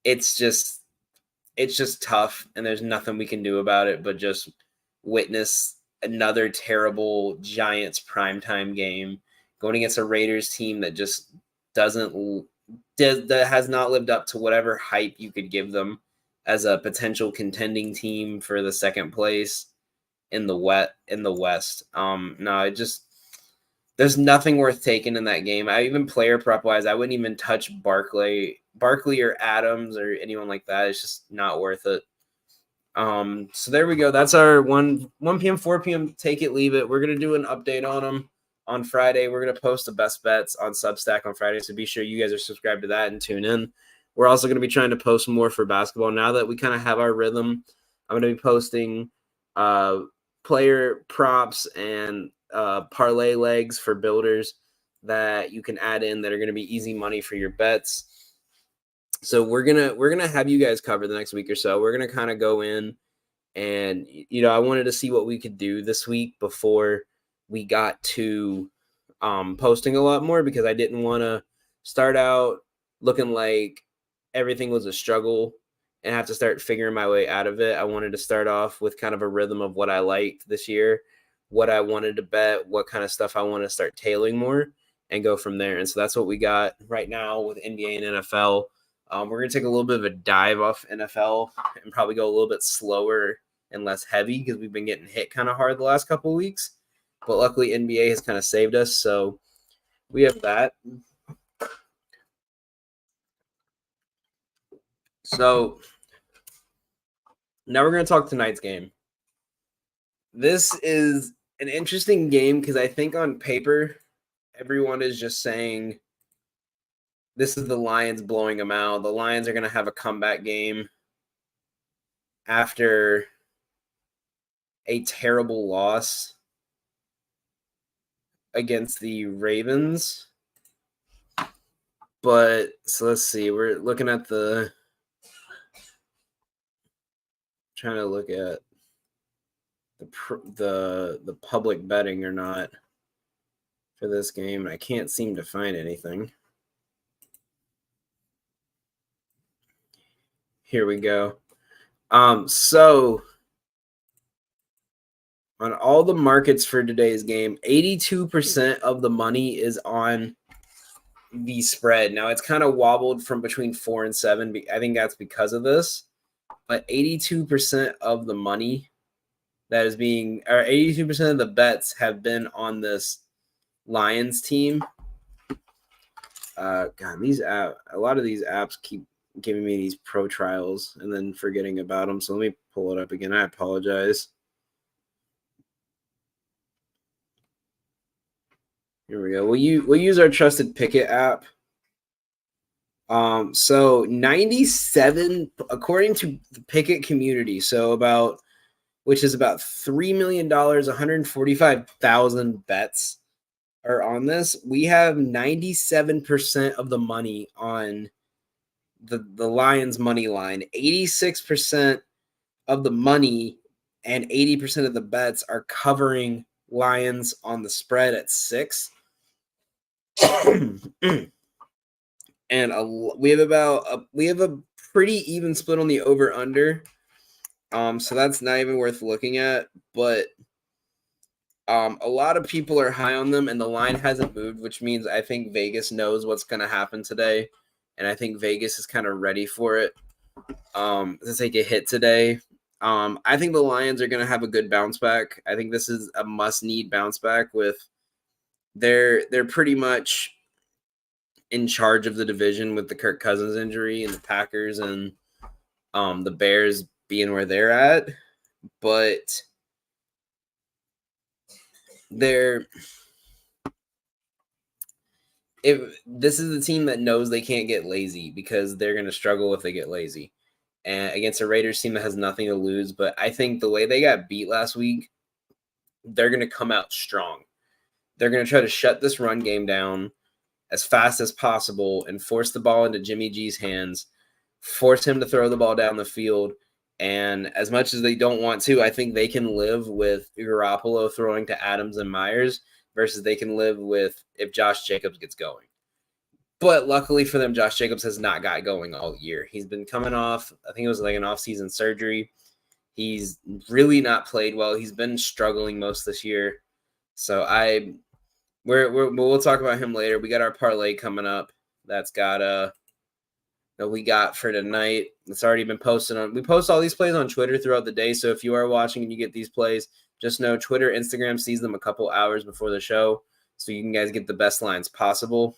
S1: it's just tough, and there's nothing we can do about it but just witness another terrible Giants primetime game going against a Raiders team that just that has not lived up to whatever hype you could give them as a potential contending team for the second place in the West. No, there's nothing worth taking in that game. Even player prop wise, I wouldn't even touch Barkley or Adams or anyone like that. It's just not worth it. So there we go. That's our 1 p.m., 4 p.m. Take it, leave it. We're going to do an update on them on Friday. We're going to post the best bets on Substack on Friday. So be sure you guys are subscribed to that and tune in. We're also going to be trying to post more for basketball. Now that we kind of have our rhythm, I'm going to be posting player props and parlay legs for builders that you can add in that are going to be easy money for your bets. So we're gonna have you guys covered the next week or so. We're gonna kind of go in, and I wanted to see what we could do this week before we got to posting a lot more, because I didn't want to start out looking like everything was a struggle and have to start figuring my way out of it. I wanted to start off with kind of a rhythm of what I liked this year, what I wanted to bet, what kind of stuff I want to start tailing more, and go from there. And so that's what we got right now with NBA and NFL. We're going to take a little bit of a dive off NFL and probably go a little bit slower and less heavy because we've been getting hit kind of hard the last couple of weeks. But luckily, NBA has kind of saved us. So we have that. So now we're going to talk tonight's game. This is an interesting game because I think on paper, everyone is just saying this is the Lions blowing them out. The Lions are going to have a comeback game after a terrible loss against the Ravens. But so let's see. We're looking at trying to look at the public betting or not for this game. I can't seem to find anything. Here we go. So on all the markets for today's game, 82% of the money is on the spread. Now it's kind of wobbled from between 4 and 7. I think that's because of this. But 82% of the money that is being, or 82% of the bets have been on this Lions team. God, a lot of these apps keep giving me these pro trials and then forgetting about them. So let me pull it up again. I apologize. Here we go. We'll use our trusted Pickett app. So 97, according to the Pickett community, which is about $3 million, 145,000 bets are on this. We have 97% of the money on the Lions money line. 86% of the money and 80% of the bets are covering Lions on the spread at 6. And we have a pretty even split on the over under. So that's not even worth looking at, but a lot of people are high on them and the line hasn't moved, which means I think Vegas knows what's going to happen today. And I think Vegas is kind of ready for it to take a hit today. I think the Lions are going to have a good bounce back. I think this is a must-need bounce back with they're pretty much in charge of the division with the Kirk Cousins injury and the Packers and the Bears being where they're at. But this is a team that knows they can't get lazy because they're going to struggle if they get lazy. And against a Raiders team that has nothing to lose. But I think the way they got beat last week, they're going to come out strong. They're going to try to shut this run game down as fast as possible and force the ball into Jimmy G's hands, force him to throw the ball down the field. And as much as they don't want to, I think they can live with Garoppolo throwing to Adams and Myers versus they can live with if Josh Jacobs gets going. But luckily for them, Josh Jacobs has not got going all year. He's been coming off, I think it was like an off-season surgery. He's really not played well. He's been struggling most this year. So we'll talk about him later. We got our parlay coming up. That we got for tonight. It's already been posted on. We post all these plays on Twitter throughout the day. So if you are watching and you get these plays, just know Twitter, Instagram sees them a couple hours before the show, so you can guys get the best lines possible.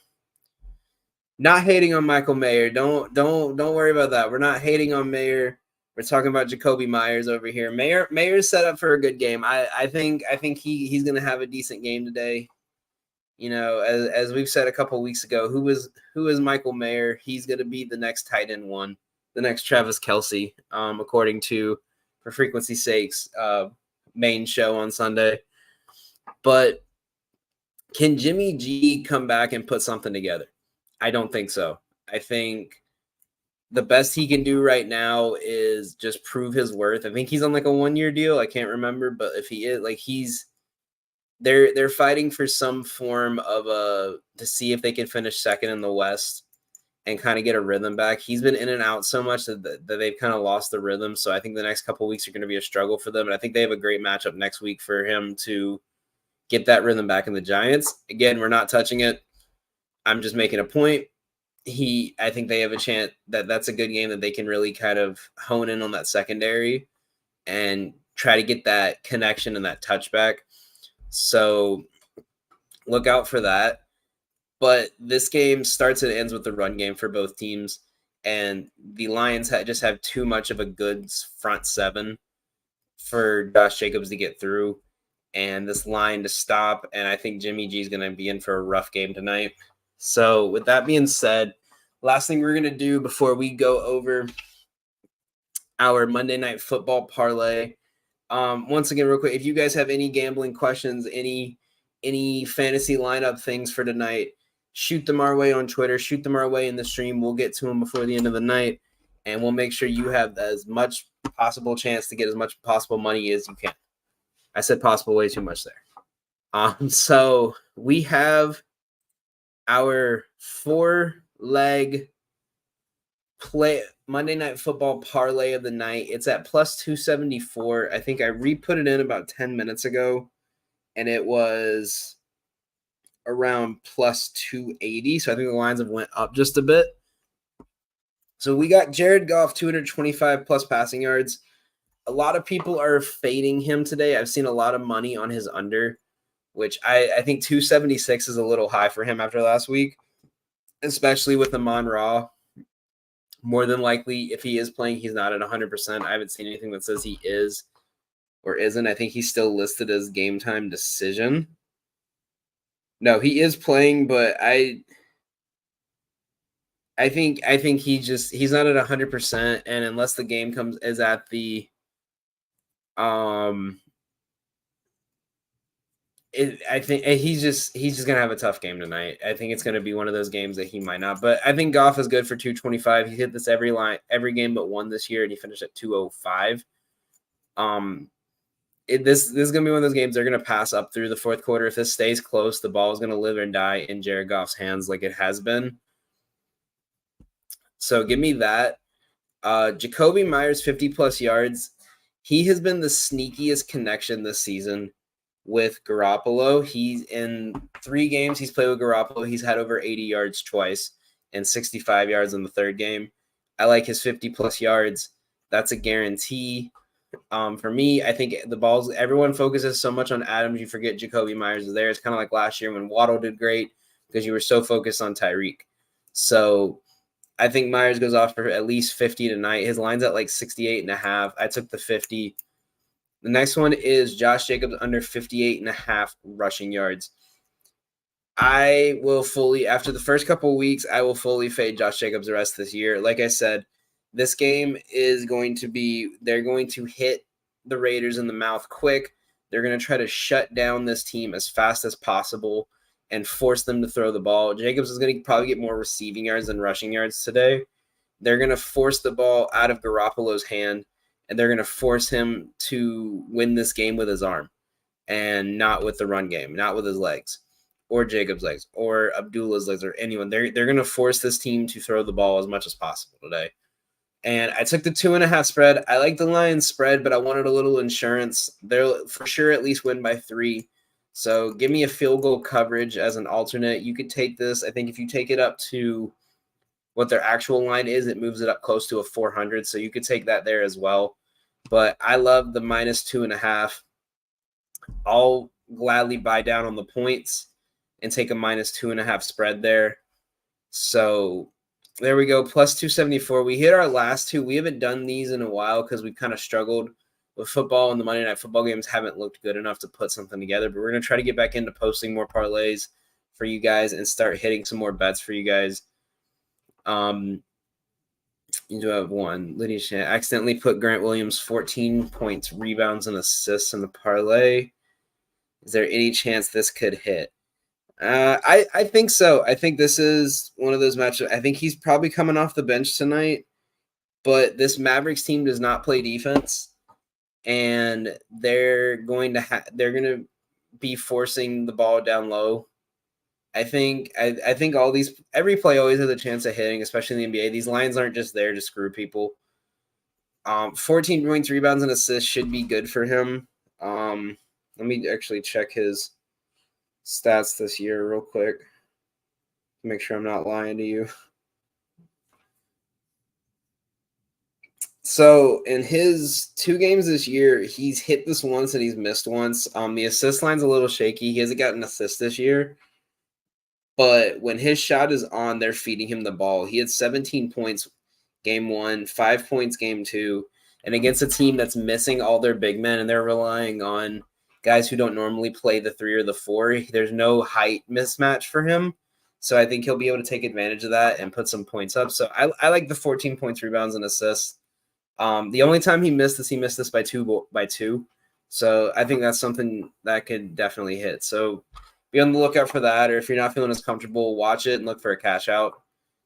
S1: Not hating on Michael Mayer. Don't worry about that. We're not hating on Mayer. We're talking about Jacoby Myers over here. Mayer's set up for a good game. I think he's going to have a decent game today. You know, as we've said a couple of weeks ago, who is Michael Mayer? He's going to be the next tight end one, the next Travis Kelce, according to For Frequency's Sake's main show on Sunday. But can Jimmy G come back and put something together? I don't think so. I think the best he can do right now is just prove his worth. I think he's on like a 1-year deal. I can't remember, but if he is, like they're fighting for some form of to see if they can finish second in the West. and kind of get a rhythm back. He's been in and out so much that they've kind of lost the rhythm. So I think the next couple of weeks are going to be a struggle for them. And I think they have a great matchup next week for him to get that rhythm back in the Giants. Again, we're not touching it. I'm just making a point. I think they have a chance that's a good game that they can really kind of hone in on that secondary and try to get that connection and that touchback. So look out for that. But this game starts and ends with the run game for both teams. And the Lions just have too much of a good front seven for Josh Jacobs to get through and this line to stop. And I think Jimmy G is going to be in for a rough game tonight. So with that being said, last thing we're going to do before we go over our Monday Night Football parlay. Once again, real quick, if you guys have any gambling questions, any fantasy lineup things for tonight, shoot them our way on Twitter, shoot them our way in the stream. We'll get to them before the end of the night, and we'll make sure you have as much possible chance to get as much possible money as you can. I said possible way too much there. So we have our 4-leg play Monday Night Football parlay of the night. It's at plus 274. I think I re-put it in about 10 minutes ago, and it was around plus 280. So I think the lines have went up just a bit. So we got Jared Goff, 225 plus passing yards. A lot of people are fading him today. I've seen a lot of money on his under, which I think 276 is a little high for him after last week, especially with Amon Ra. More than likely, if he is playing, he's not at 100%. I haven't seen anything that says he is or isn't. I think he's still listed as game time decision. No, he is playing, but I think he's not at 100%, and unless the game is at the I think he's just gonna have a tough game tonight. I think it's gonna be one of those games that he might not. But I think Goff is good for 225. He hit this every game but one this year, and he finished at 205. This is gonna be one of those games they're gonna pass up through the fourth quarter. If this stays close, the ball is gonna live and die in Jared Goff's hands like it has been. So give me that. Jacoby Myers, 50 plus yards. He has been the sneakiest connection this season with Garoppolo. He's in 3 games he's played with Garoppolo. He's had over 80 yards twice and 65 yards in the third game. I like his 50 plus yards. That's a guarantee. For me, I think everyone focuses so much on Adams, you forget Jacoby Myers is there. It's kind of like last year when Waddle did great because you were so focused on Tyreek. So I think Myers goes off for at least 50 tonight. His line's at like 68.5. I took the 50. The next one is Josh Jacobs under 58.5 rushing yards. I will after the first couple of weeks, I will fully fade Josh Jacobs the rest of this year. Like I said, this game is going to be, they're going to hit the Raiders in the mouth quick. They're going to try to shut down this team as fast as possible and force them to throw the ball. Jacobs is going to probably get more receiving yards than rushing yards today. They're going to force the ball out of Garoppolo's hand, and they're going to force him to win this game with his arm and not with the run game, not with his legs or Jacobs' legs or Abdullah's legs or anyone. They're going to force this team to throw the ball as much as possible today. And I took the 2.5 spread. I like the Lions spread, but I wanted a little insurance. They'll for sure at least win by 3. So give me a field goal coverage as an alternate. You could take this. I think if you take it up to what their actual line is, it moves it up close to a 400. So you could take that there as well. But I love the minus 2.5. I'll gladly buy down on the points and take a minus 2.5 spread there. So there we go, plus 274. We hit our last 2. We haven't done these in a while because we've kind of struggled with football, and the Monday Night Football games haven't looked good enough to put something together. But we're going to try to get back into posting more parlays for you guys and start hitting some more bets for you guys. You do have one. Lydia Shan accidentally put Grant Williams 14 points, rebounds, and assists in the parlay. Is there any chance this could hit? I think so. I think this is one of those matchups. I think he's probably coming off the bench tonight, but this Mavericks team does not play defense, and they're going to be forcing the ball down low I think every play always has a chance of hitting, especially in the NBA. These lines aren't just there to screw people. 14 points, rebounds, and assists should be good for him. Let me actually check his stats this year real quick to make sure I'm not lying to you. So in his 2 games this year, he's hit this once and he's missed once. The assist line's a little shaky. He hasn't gotten an assist this year. But when his shot is on, they're feeding him the ball. He had 17 points game 1, 5 points game 2, and against a team that's missing all their big men and they're relying on guys who don't normally play the 3 or the 4. There's no height mismatch for him. So I think he'll be able to take advantage of that and put some points up. So I like the 14 points, rebounds, and assists. The only time he missed this by two. So I think that's something that could definitely hit. So be on the lookout for that. Or if you're not feeling as comfortable, watch it and look for a cash out.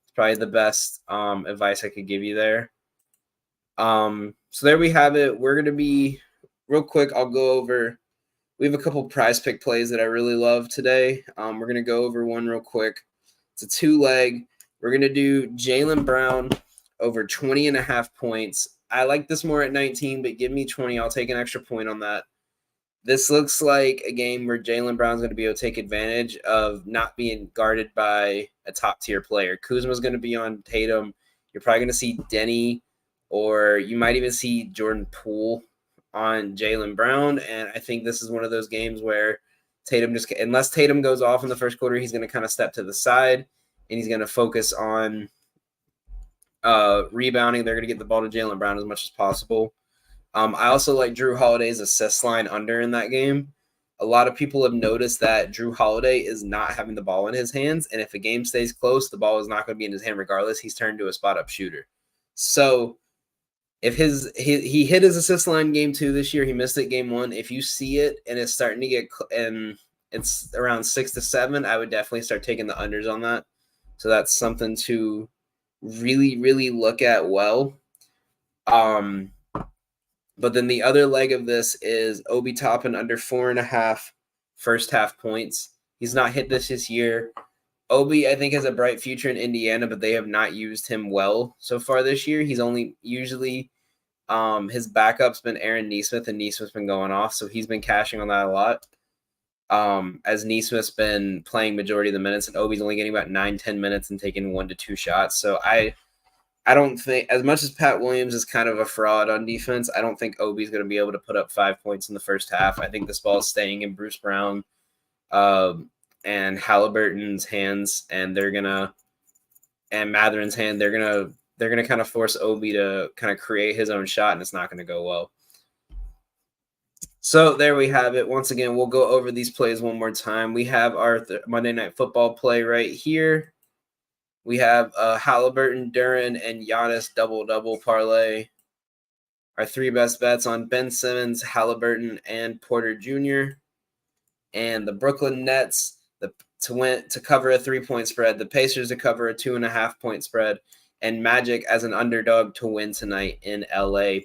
S1: It's probably the best advice I could give you there. So there we have it. We're going to be real quick. I'll go over. We have a couple prize pick plays that I really love today. We're going to go over one real quick. It's a 2-leg. We're going to do Jaylen Brown over 20.5 points. I like this more at 19, but give me 20. I'll take an extra point on that. This looks like a game where Jaylen Brown's going to be able to take advantage of not being guarded by a top-tier player. Kuzma's going to be on Tatum. You're probably going to see Denny, or you might even see Jordan Poole on Jaylen Brown, and I think this is one of those games where Tatum unless Tatum goes off in the first quarter, he's going to kind of step to the side, and he's going to focus on rebounding. They're going to get the ball to Jaylen Brown as much as possible. I also like Drew Holiday's assist line under in that game. A lot of people have noticed that Drew Holiday is not having the ball in his hands, and if a game stays close, the ball is not going to be in his hand regardless. He's turned to a spot-up shooter. So if he hit his assist line game 2 this year, he missed it game 1. If you see it and it's starting to get and it's around 6 to 7, I would definitely start taking the unders on that. So that's something to really, really look at well. But then the other leg of this is Obi Toppin under 4.5 first half points. He's not hit this year. Obi, I think, has a bright future in Indiana, but they have not used him well so far this year. He's only usually his backup's been Aaron Nesmith, and Nesmith's been going off, so he's been cashing on that a lot. As Nesmith's been playing majority of the minutes, and Obi's only getting about 9-10 minutes and taking 1 to 2 shots. So I don't think, as much as Pat Williams is kind of a fraud on defense, I don't think Obi's going to be able to put up 5 points in the first half. I think this ball is staying in Bruce Brown and Halliburton's hands, and Matherin's hand. They're gonna kind of force Obi to kind of create his own shot, and it's not going to go well. So there we have it. Once again, we'll go over these plays one more time. We have our Monday Night Football play right here. We have Halliburton, Duran, and Giannis double-double parlay. Our 3 best bets on Ben Simmons, Halliburton, and Porter Jr. And the Brooklyn Nets to cover a 3-point spread. The Pacers to cover a 2.5-point spread. And Magic as an underdog to win tonight in LA.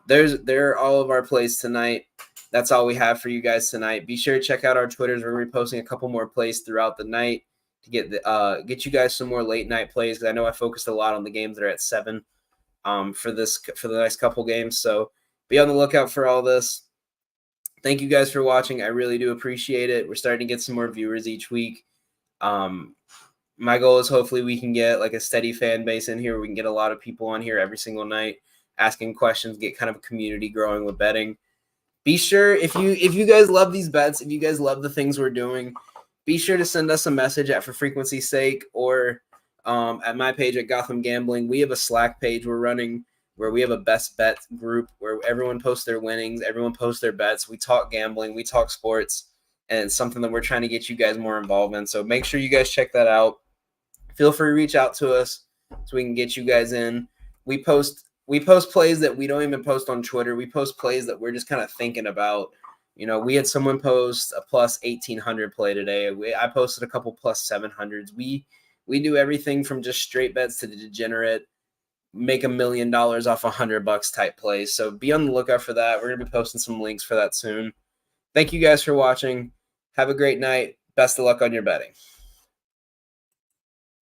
S1: There are all of our plays tonight. That's all we have for you guys tonight. Be sure to check out our Twitters. We're going to be posting a couple more plays throughout the night to get you guys some more late night plays, because I know I focused a lot on the games that are at 7 for the next couple games. So be on the lookout for all this. Thank you guys for watching. I really do appreciate it. We're starting to get some more viewers each week. My goal is hopefully we can get like a steady fan base in here. We can get a lot of people on here every single night asking questions, get kind of a community growing with betting. Be sure, if you guys love these bets, if you guys love the things we're doing, be sure to send us a message at For Frequency's Sake or at my page at Gotham Gambling. We have a Slack page we're running where we have a best bet group where everyone posts their winnings, everyone posts their bets. We talk gambling, we talk sports, and it's something that we're trying to get you guys more involved in. So make sure you guys check that out. Feel free to reach out to us so we can get you guys in. We post plays that we don't even post on Twitter. We post plays that we're just kind of thinking about. You know, we had someone post a plus 1,800 play today. I posted a couple plus 700s. We do everything from just straight bets to the degenerate, make $1 million off $100 type plays. So be on the lookout for that. We're going to be posting some links for that soon. Thank you guys for watching. Have a great night. Best of luck on your betting.